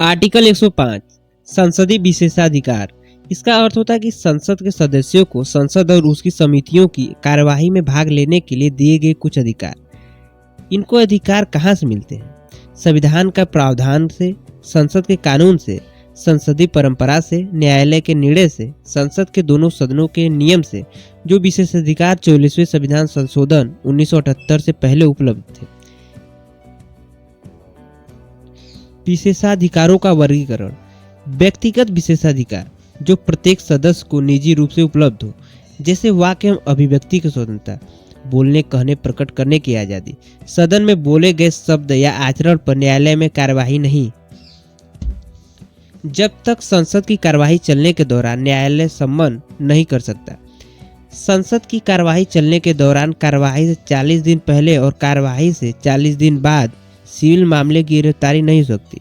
Article 105 संसदीय विशेषाधिकार। इसका अर्थ होता है कि संसद के सदस्यों को संसद और उसकी समितियों की कार्यवाही में भाग लेने के लिए दिए गए कुछ अधिकार। इनको अधिकार कहाँ से मिलते हैं? संविधान का प्रावधान से, संसद के कानून से, संसदीय परंपरा से, न्यायालय के निर्णय से, संसद के दोनों सदनों के नियम से, जो विशेषाधिकार 44वें संविधान संशोधन 1978 से पहले उपलब्ध थे। विशेषाधिकारों का वर्गीकरण। व्यक्तिगत विशेषाधिकार जो प्रत्येक सदस्य को निजी रूप से उपलब्ध हो, जैसे वाक एवं अभिव्यक्ति की स्वतंत्रता, बोलने, कहने, प्रकट करने की आजादी, सदन में बोले गए शब्द या आचरण पर न्यायालय में कार्यवाही नहीं। जब तक संसद की कार्यवाही चलने के दौरान न्यायालय सम्मन नहीं कर सकता। संसद की कार्यवाही चलने के दौरान कार्यवाही से 40 दिन पहले और कार्यवाही से 40 दिन बाद सिविल मामले की गिरफ्तारी नहीं हो सकती।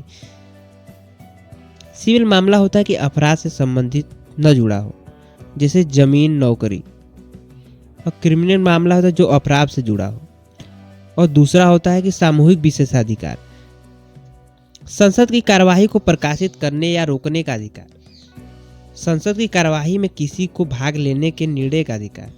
सिविल मामला होता है कि अपराध से संबंधित न जुड़ा हो, जैसे जमीन, नौकरी। और क्रिमिनल मामला होता है जो अपराध से जुड़ा हो। और दूसरा होता है कि सामूहिक विशेषाधिकार, संसद की कार्यवाही को प्रकाशित करने या रोकने का अधिकार, संसद की कार्यवाही में किसी को भाग लेने के निर्णय का अधिकार।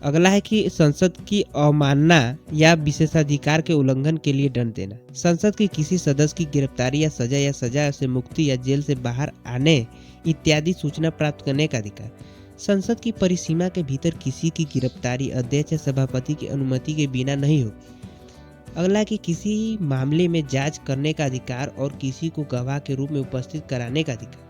अगला है कि संसद की अवमानना या विशेषाधिकार के उल्लंघन के लिए दंड देना, संसद की किसी सदस्य की गिरफ्तारी या सजा से मुक्ति या जेल से बाहर आने इत्यादि सूचना प्राप्त करने का अधिकार। संसद की परिसीमा के भीतर किसी की गिरफ्तारी अध्यक्ष या सभापति की अनुमति के बिना नहीं होगी। अगला कि किसी मामले में जांच करने का अधिकार और किसी को गवाह के रूप में उपस्थित कराने का अधिकार।